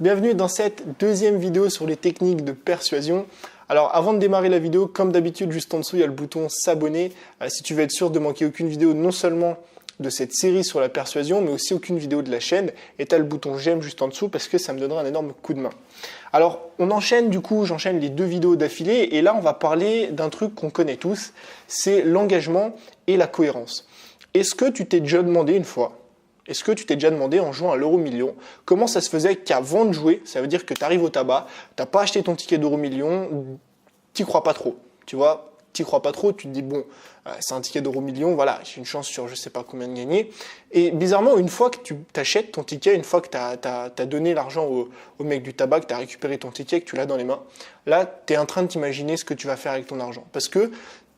Bienvenue dans cette deuxième vidéo sur les techniques de persuasion. Alors avant de démarrer la vidéo, comme d'habitude, juste en dessous, il y a le bouton s'abonner. Si tu veux être sûr de manquer aucune vidéo, non seulement de cette série sur la persuasion, mais aussi aucune vidéo de la chaîne. Et tu as le bouton j'aime juste en dessous parce que ça me donnera un énorme coup de main. Alors on enchaîne j'enchaîne les deux vidéos d'affilée et là on va parler d'un truc qu'on connaît tous, c'est l'engagement et la cohérence. Est-ce que tu t'es déjà demandé une fois, en jouant à l'euro million, comment ça se faisait qu'avant de jouer, ça veut dire que tu arrives au tabac, tu n'as pas acheté ton ticket d'euro million, t'y crois pas trop, tu vois, t'y crois pas trop, tu te dis bon, c'est un ticket d'euro million, voilà, j'ai une chance sur je sais pas combien de gagner. Et bizarrement, une fois que tu t'achètes ton ticket, une fois que tu as donné l'argent au mec du tabac, que tu as récupéré ton ticket, que tu l'as dans les mains, là, tu es en train de t'imaginer ce que tu vas faire avec ton argent. Parce que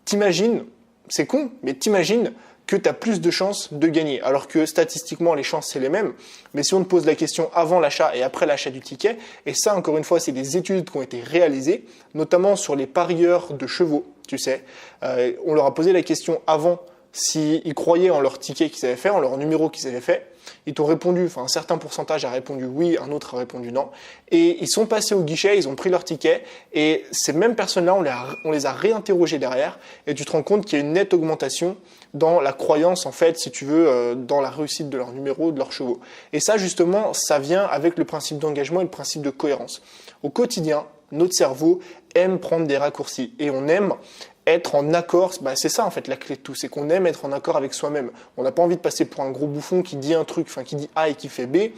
t'imagines, c'est con, mais t'imagines que tu as plus de chances de gagner. Alors que statistiquement, les chances, c'est les mêmes. Mais si on te pose la question avant l'achat et après l'achat du ticket, et ça, encore une fois, c'est des études qui ont été réalisées, notamment sur les parieurs de chevaux, tu sais. On leur a posé la question avant s'ils croyaient en leur ticket qu'ils avaient fait, en leur numéro qu'ils avaient fait. Ils t'ont répondu, un certain pourcentage a répondu oui, un autre a répondu non. Et ils sont passés au guichet, ils ont pris leur ticket. Et ces mêmes personnes-là, on les a réinterrogées derrière. Et tu te rends compte qu'il y a une nette augmentation dans la croyance, en fait, si tu veux, dans la réussite de leur numéro, de leurs chevaux. Et ça, justement, ça vient avec le principe d'engagement et le principe de cohérence. Au quotidien, notre cerveau aime prendre des raccourcis. Et on aime être en accord, c'est ça en fait la clé de tout, c'est qu'on aime être en accord avec soi-même. On n'a pas envie de passer pour un gros bouffon qui dit un truc, qui dit A et qui fait B,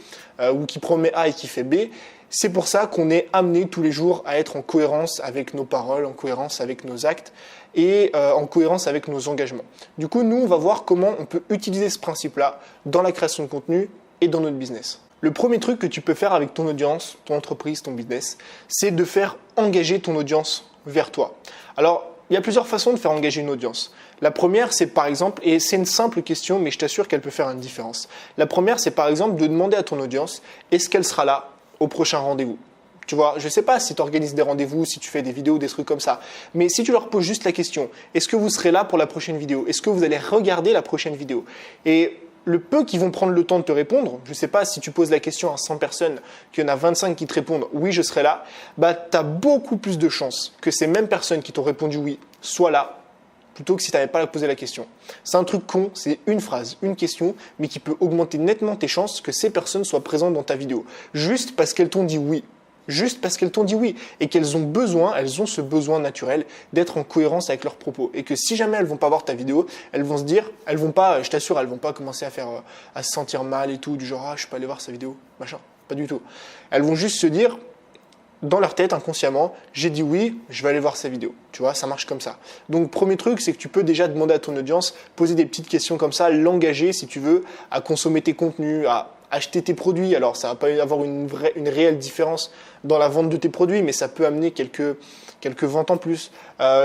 ou qui promet A et qui fait B. C'est pour ça qu'on est amené tous les jours à être en cohérence avec nos paroles, en cohérence avec nos actes et en cohérence avec nos engagements. Du coup, nous, on va voir comment on peut utiliser ce principe-là dans la création de contenu et dans notre business. Le premier truc que tu peux faire avec ton audience, ton entreprise, ton business, c'est de faire engager ton audience vers toi. Alors, il y a plusieurs façons de faire engager une audience. La première, c'est par exemple, et c'est une simple question, mais je t'assure qu'elle peut faire une différence. La première, c'est par exemple de demander à ton audience, est-ce qu'elle sera là au prochain rendez-vous ? Tu vois, je ne sais pas si tu organises des rendez-vous, si tu fais des vidéos, des trucs comme ça, mais si tu leur poses juste la question, est-ce que vous serez là pour la prochaine vidéo ? Est-ce que vous allez regarder la prochaine vidéo ? Et le peu qui vont prendre le temps de te répondre, je ne sais pas si tu poses la question à 100 personnes, qu'il y en a 25 qui te répondent « oui, je serai là », tu as beaucoup plus de chances que ces mêmes personnes qui t'ont répondu « oui » soient là, plutôt que si tu n'avais pas posé la question. C'est un truc con, c'est une phrase, une question, mais qui peut augmenter nettement tes chances que ces personnes soient présentes dans ta vidéo, juste parce qu'elles t'ont dit « oui ». Juste parce qu'elles t'ont dit oui et qu'elles ont ce besoin naturel d'être en cohérence avec leurs propos et que si jamais elles vont pas voir ta vidéo, elles vont se dire, je t'assure, elles vont pas commencer à se sentir mal et tout, du genre je suis pas allé voir sa vidéo, machin, pas du tout. Elles vont juste se dire dans leur tête inconsciemment, j'ai dit oui, je vais aller voir sa vidéo. Tu vois, ça marche comme ça. Donc premier truc, c'est que tu peux déjà demander à ton audience, poser des petites questions comme ça, l'engager si tu veux à consommer tes contenus, à acheter tes produits. Alors ça va pas avoir une réelle différence dans la vente de tes produits, mais ça peut amener quelques ventes en plus.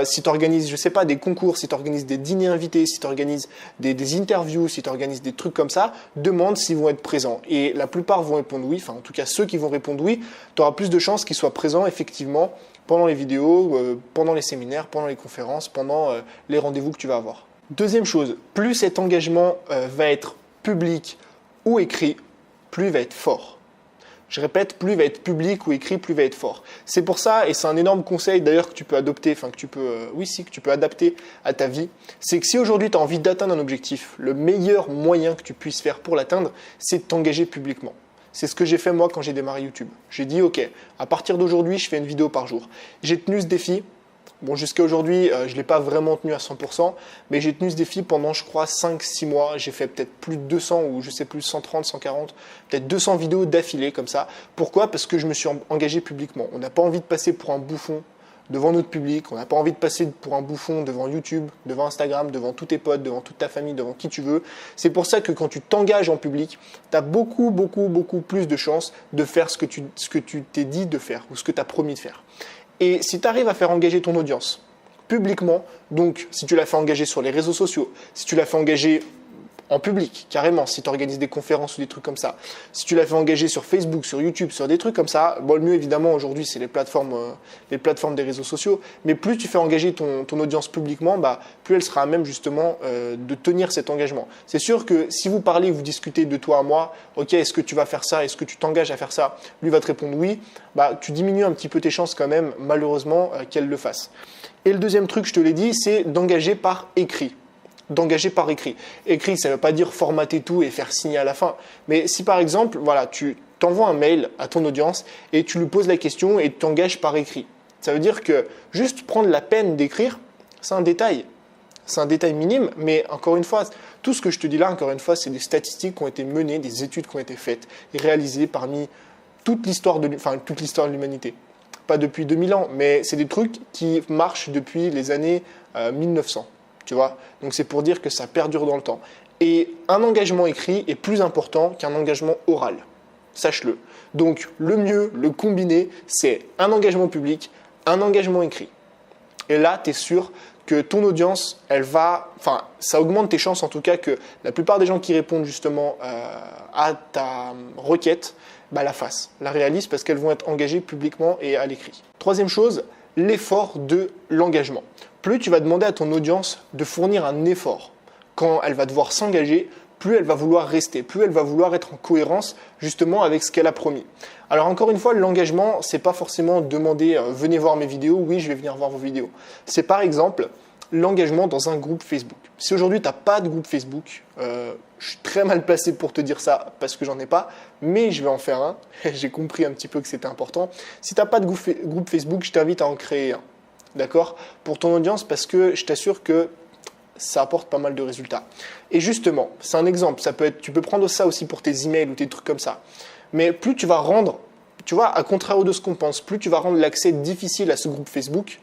Si tu organises, je sais pas, des concours, si tu organises des dîners invités, si tu organises des interviews, si tu organises des trucs comme ça, demande s'ils vont être présents. Et la plupart vont répondre oui, en tout cas ceux qui vont répondre oui, tu auras plus de chances qu'ils soient présents effectivement pendant les vidéos, pendant les séminaires, pendant les conférences, pendant les rendez-vous que tu vas avoir. Deuxième chose, plus cet engagement va être public ou écrit, plus il va être fort. Je répète, plus il va être public ou écrit, plus il va être fort. C'est pour ça, et c'est un énorme conseil d'ailleurs que tu peux adopter, que tu peux adapter à ta vie, c'est que si aujourd'hui tu as envie d'atteindre un objectif, le meilleur moyen que tu puisses faire pour l'atteindre, c'est de t'engager publiquement. C'est ce que j'ai fait moi quand j'ai démarré YouTube. J'ai dit ok, à partir d'aujourd'hui, je fais une vidéo par jour. J'ai tenu ce défi. Bon, jusqu'à aujourd'hui, je ne l'ai pas vraiment tenu à 100%, mais j'ai tenu ce défi pendant, je crois, 5-6 mois. J'ai fait peut-être plus de 200 ou je sais plus, 130, 140, peut-être 200 vidéos d'affilée comme ça. Pourquoi ? Parce que je me suis engagé publiquement. On n'a pas envie de passer pour un bouffon devant notre public. On n'a pas envie de passer pour un bouffon devant YouTube, devant Instagram, devant tous tes potes, devant toute ta famille, devant qui tu veux. C'est pour ça que quand tu t'engages en public, tu as beaucoup plus de chances de faire ce que tu t'es dit de faire ou ce que tu as promis de faire. Et si tu arrives à faire engager ton audience publiquement, donc si tu l'as fait engager sur les réseaux sociaux, si tu l'as fait engager en public, carrément, si tu organises des conférences ou des trucs comme ça. Si tu l'as fait engager sur Facebook, sur YouTube, sur des trucs comme ça, bon, le mieux évidemment aujourd'hui c'est les plateformes des réseaux sociaux, mais plus tu fais engager ton audience publiquement, plus elle sera à même justement de tenir cet engagement. C'est sûr que si vous parlez, vous discutez de toi à moi, ok, est-ce que tu vas faire ça, est-ce que tu t'engages à faire ça, lui va te répondre oui, tu diminues un petit peu tes chances quand même, malheureusement, qu'elle le fasse. Et le deuxième truc, je te l'ai dit, c'est d'engager par écrit. D'engager par écrit. Écrit, ça ne veut pas dire formater tout et faire signer à la fin. Mais si par exemple, voilà, tu t'envoies un mail à ton audience et tu lui poses la question et tu t'engages par écrit. Ça veut dire que juste prendre la peine d'écrire, c'est un détail. C'est un détail minime, mais encore une fois, tout ce que je te dis là, encore une fois, c'est des statistiques qui ont été menées, des études qui ont été faites et réalisées parmi toute l'histoire de l'humanité. Pas depuis 2000 ans, mais c'est des trucs qui marchent depuis les années 1900. Tu vois, donc c'est pour dire que ça perdure dans le temps. Et un engagement écrit est plus important qu'un engagement oral. Sache-le. Donc le mieux, le combiné, c'est un engagement public, un engagement écrit. Et là, tu es sûr que ton audience, ça augmente tes chances en tout cas que la plupart des gens qui répondent justement à ta requête, la fassent, la réalisent parce qu'elles vont être engagées publiquement et à l'écrit. Troisième chose, l'effort de l'engagement. Plus tu vas demander à ton audience de fournir un effort quand elle va devoir s'engager, plus elle va vouloir rester, plus elle va vouloir être en cohérence justement avec ce qu'elle a promis. Alors encore une fois, l'engagement, c'est pas forcément demander venez voir mes vidéos, oui je vais venir voir vos vidéos. C'est par exemple l'engagement dans un groupe Facebook. Si aujourd'hui tu n'as pas de groupe Facebook, je suis très mal placé pour te dire ça parce que j'en ai pas, mais je vais en faire un. J'ai compris un petit peu que c'était important. Si tu n'as pas de groupe Facebook, je t'invite à en créer un. D'accord ? Pour ton audience, parce que je t'assure que ça apporte pas mal de résultats. Et justement, c'est un exemple. Tu peux prendre ça aussi pour tes emails ou tes trucs comme ça. Mais plus tu vas rendre, tu vois, à contrario de ce qu'on pense, plus tu vas rendre l'accès difficile à ce groupe Facebook,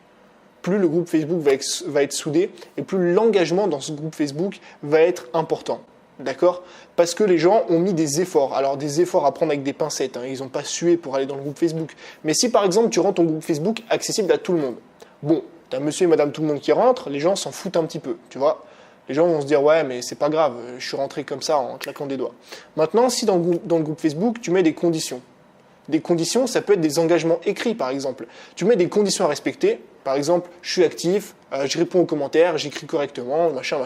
plus le groupe Facebook va être soudé et plus l'engagement dans ce groupe Facebook va être important. D'accord ? Parce que les gens ont mis des efforts. Alors des efforts à prendre avec des pincettes. Ils n'ont pas sué pour aller dans le groupe Facebook. Mais si par exemple tu rends ton groupe Facebook accessible à tout le monde, bon, tu as monsieur et madame tout le monde qui rentrent, les gens s'en foutent un petit peu, tu vois. Les gens vont se dire, ouais, mais c'est pas grave, je suis rentré comme ça en claquant des doigts. Maintenant, si dans le groupe Facebook, tu mets des conditions. Des conditions, ça peut être des engagements écrits, par exemple. Tu mets des conditions à respecter. Par exemple, je suis actif, je réponds aux commentaires, j'écris correctement, machin.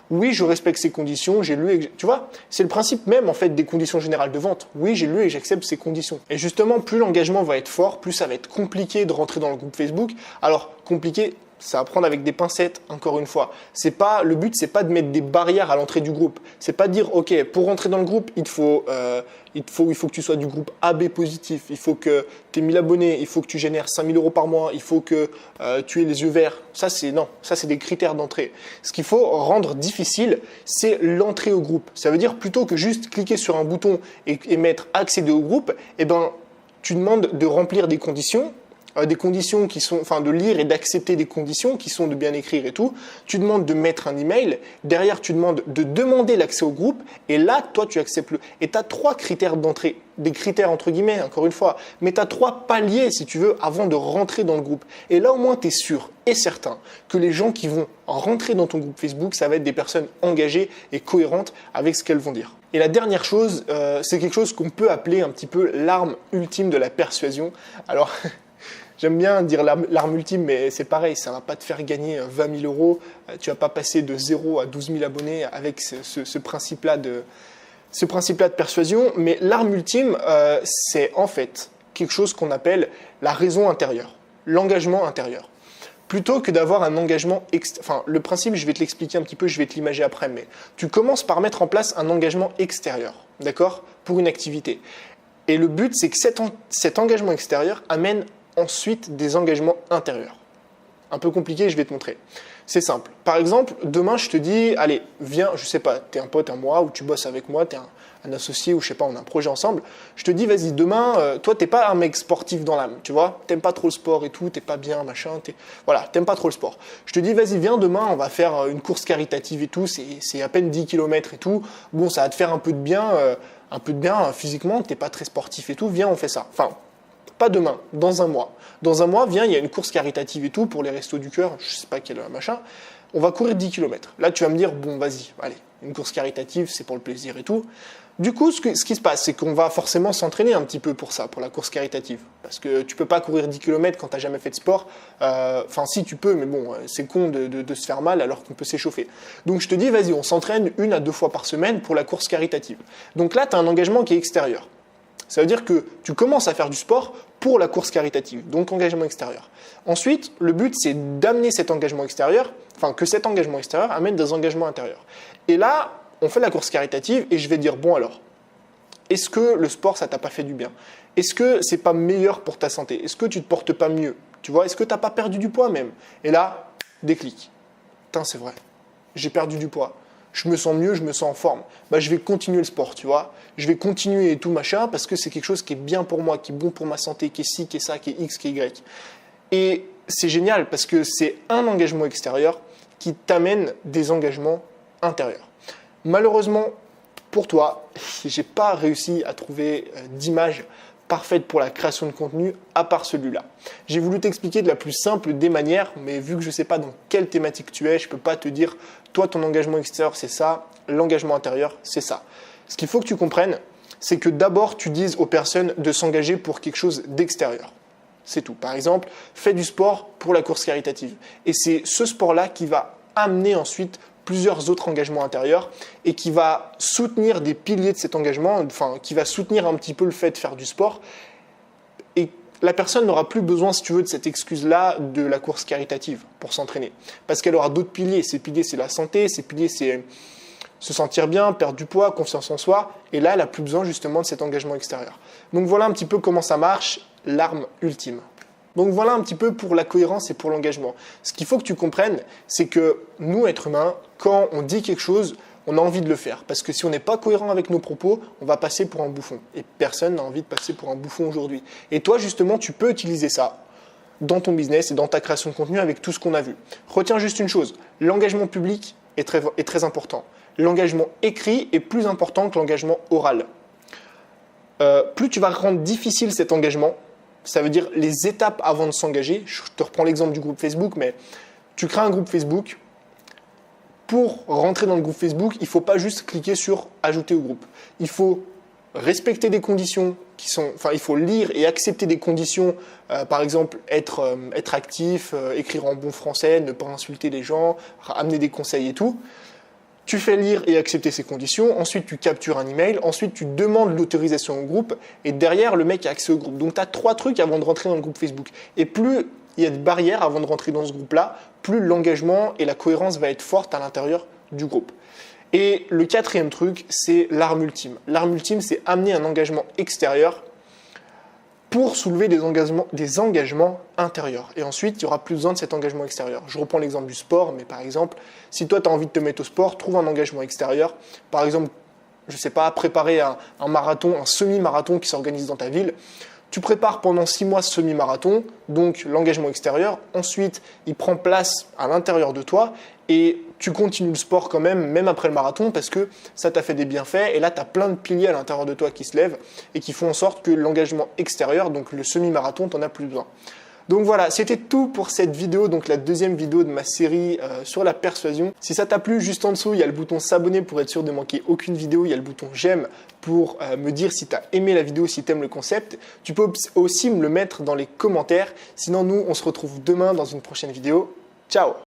Oui, je respecte ces conditions, j'ai lu et tu vois, c'est le principe même en fait des conditions générales de vente. Oui, j'ai lu et j'accepte ces conditions. Et justement, plus l'engagement va être fort, plus ça va être compliqué de rentrer dans le groupe Facebook. Alors, compliqué, ça va prendre avec des pincettes, encore une fois. Le but, c'est pas de mettre des barrières à l'entrée du groupe. C'est pas de dire, ok, pour rentrer dans le groupe, il faut que tu sois du groupe AB positif, il faut que tu aies 1000 abonnés, il faut que tu génères 5 000 € par mois, il faut que tu aies les yeux verts. Ça, c'est des critères d'entrée. Ce qu'il faut rendre difficile, c'est l'entrée au groupe. Ça veut dire plutôt que juste cliquer sur un bouton et mettre accéder au groupe, tu demandes de remplir des conditions qui sont, de lire et d'accepter des conditions qui sont de bien écrire et tout. Tu demandes de mettre un email. Derrière, tu demandes de demander l'accès au groupe. Et là, toi, tu acceptes Et tu as 3 critères d'entrée. Des critères entre guillemets, encore une fois. Mais tu as 3 paliers, si tu veux, avant de rentrer dans le groupe. Et là, au moins, tu es sûr et certain que les gens qui vont rentrer dans ton groupe Facebook, ça va être des personnes engagées et cohérentes avec ce qu'elles vont dire. Et la dernière chose, c'est quelque chose qu'on peut appeler un petit peu l'arme ultime de la persuasion. Alors... J'aime bien dire l'arme ultime, mais c'est pareil, ça ne va pas te faire gagner 20 000 €. Tu ne vas pas passer de 0 à 12 000 abonnés avec ce principe-là de persuasion. Mais l'arme ultime, c'est en fait quelque chose qu'on appelle la raison intérieure, l'engagement intérieur. Plutôt que d'avoir un engagement extérieur. Le principe, je vais te l'expliquer un petit peu, je vais te l'imager après, mais tu commences par mettre en place un engagement extérieur, d'accord, pour une activité. Et le but, c'est que cet engagement extérieur amène ensuite des engagements intérieurs. Un peu compliqué, je vais te montrer. C'est simple. Par exemple, demain, je te dis, allez, viens, je sais pas, tu es un pote à moi ou tu bosses avec moi, tu es un associé ou je sais pas, on a un projet ensemble. Je te dis, vas-y, demain, toi, t'es pas un mec sportif dans l'âme, tu vois, t'aimes pas trop le sport et tout, t'es pas bien, machin, t'aimes pas trop le sport. Je te dis, vas-y, viens, demain, on va faire une course caritative et tout, c'est à peine 10 km et tout. Bon, ça va te faire un peu de bien physiquement, t'es pas très sportif et tout, viens, on fait ça. Pas demain, dans un mois. Dans un mois, viens, il y a une course caritative et tout pour les Restos du Cœur, je sais pas quel machin. On va courir 10 km. Là, tu vas me dire, bon, vas-y, allez, une course caritative, c'est pour le plaisir et tout. Du coup, ce qui se passe, c'est qu'on va forcément s'entraîner un petit peu pour ça, pour la course caritative. Parce que tu peux pas courir 10 km quand tu n'as jamais fait de sport. Enfin, si, tu peux, mais bon, c'est con de se faire mal alors qu'on peut s'échauffer. Donc, je te dis, vas-y, on s'entraîne 1 à 2 fois par semaine pour la course caritative. Donc là, tu as un engagement qui est extérieur. Ça veut dire que tu commences à faire du sport pour la course caritative, donc engagement extérieur. Ensuite, le but, c'est d'amener cet engagement extérieur, enfin, que cet engagement extérieur amène des engagements intérieurs. Et là, on fait la course caritative et je vais dire, bon alors, est-ce que le sport, ça t'a pas fait du bien? Est-ce que c'est pas meilleur pour ta santé? Est-ce que tu te portes pas mieux? Tu vois, est-ce que t'as pas perdu du poids même? Et là, déclic. Putain, c'est vrai, j'ai perdu du poids. Je me sens mieux, je me sens en forme. Bah, je vais continuer le sport, tu vois. Je vais continuer et tout machin parce que c'est quelque chose qui est bien pour moi, qui est bon pour ma santé, qui est ci, qui est ça, qui est X, qui est Y. Et c'est génial parce que c'est un engagement extérieur qui t'amène des engagements intérieurs. Malheureusement, pour toi, j'ai pas réussi à trouver d'image parfaite pour la création de contenu à part celui-là. J'ai voulu t'expliquer de la plus simple des manières, mais vu que je sais pas dans quelle thématique tu es, je peux pas te dire, toi ton engagement extérieur c'est ça, l'engagement intérieur c'est ça. Ce qu'il faut que tu comprennes, c'est que d'abord tu dises aux personnes de s'engager pour quelque chose d'extérieur. C'est tout. Par exemple, fais du sport pour la course caritative. Et c'est ce sport-là qui va amener ensuite plusieurs autres engagements intérieurs et qui va soutenir des piliers de cet engagement, enfin qui va soutenir un petit peu le fait de faire du sport. Et la personne n'aura plus besoin, si tu veux, de cette excuse-là de la course caritative pour s'entraîner. Parce qu'elle aura d'autres piliers. Ces piliers, c'est la santé, ces piliers, c'est se sentir bien, perdre du poids, confiance en soi. Et là, elle n'a plus besoin justement de cet engagement extérieur. Donc voilà un petit peu comment ça marche, l'arme ultime. Donc voilà un petit peu pour la cohérence et pour l'engagement. Ce qu'il faut que tu comprennes, c'est que nous, êtres humains, quand on dit quelque chose, on a envie de le faire. Parce que si on n'est pas cohérent avec nos propos, on va passer pour un bouffon. Et personne n'a envie de passer pour un bouffon aujourd'hui. Et toi, justement, tu peux utiliser ça dans ton business et dans ta création de contenu avec tout ce qu'on a vu. Retiens juste une chose, l'engagement public est très important. L'engagement écrit est plus important que l'engagement oral. Plus tu vas rendre difficile cet engagement, ça veut dire les étapes avant de s'engager. Je te reprends l'exemple du groupe Facebook, mais tu crées un groupe Facebook. Pour rentrer dans le groupe Facebook, il ne faut pas juste cliquer sur « Ajouter au groupe ». Il faut respecter des conditions qui sont... Enfin, il faut lire et accepter des conditions. Par exemple, être actif, écrire en bon français, ne pas insulter les gens, amener des conseils et tout. Tu fais lire et accepter ces conditions, ensuite tu captures un email, ensuite tu demandes l'autorisation au groupe, et derrière le mec a accès au groupe. Donc tu as 3 trucs avant de rentrer dans le groupe Facebook. Et plus il y a de barrières avant de rentrer dans ce groupe-là, plus l'engagement et la cohérence va être forte à l'intérieur du groupe. Et le 4e truc, c'est l'arme ultime. L'arme ultime, c'est amener un engagement extérieur pour soulever des engagements intérieurs. Et ensuite, il n'y aura plus besoin de cet engagement extérieur. Je reprends l'exemple du sport, mais par exemple, si toi, tu as envie de te mettre au sport, trouve un engagement extérieur. Par exemple, je ne sais pas, préparer un marathon, un semi-marathon qui s'organise dans ta ville. Tu prépares pendant 6 mois ce semi-marathon, donc l'engagement extérieur. Ensuite, il prend place à l'intérieur de toi et tu continues le sport quand même après le marathon parce que ça t'a fait des bienfaits. Et là, tu as plein de piliers à l'intérieur de toi qui se lèvent et qui font en sorte que l'engagement extérieur, donc le semi-marathon, tu n'en as plus besoin. Donc voilà, c'était tout pour cette vidéo, donc la 2e vidéo de ma série sur la persuasion. Si ça t'a plu, juste en dessous, il y a le bouton s'abonner pour être sûr de manquer aucune vidéo. Il y a le bouton j'aime pour me dire si tu as aimé la vidéo, si tu aimes le concept. Tu peux aussi me le mettre dans les commentaires. Sinon, nous, on se retrouve demain dans une prochaine vidéo. Ciao!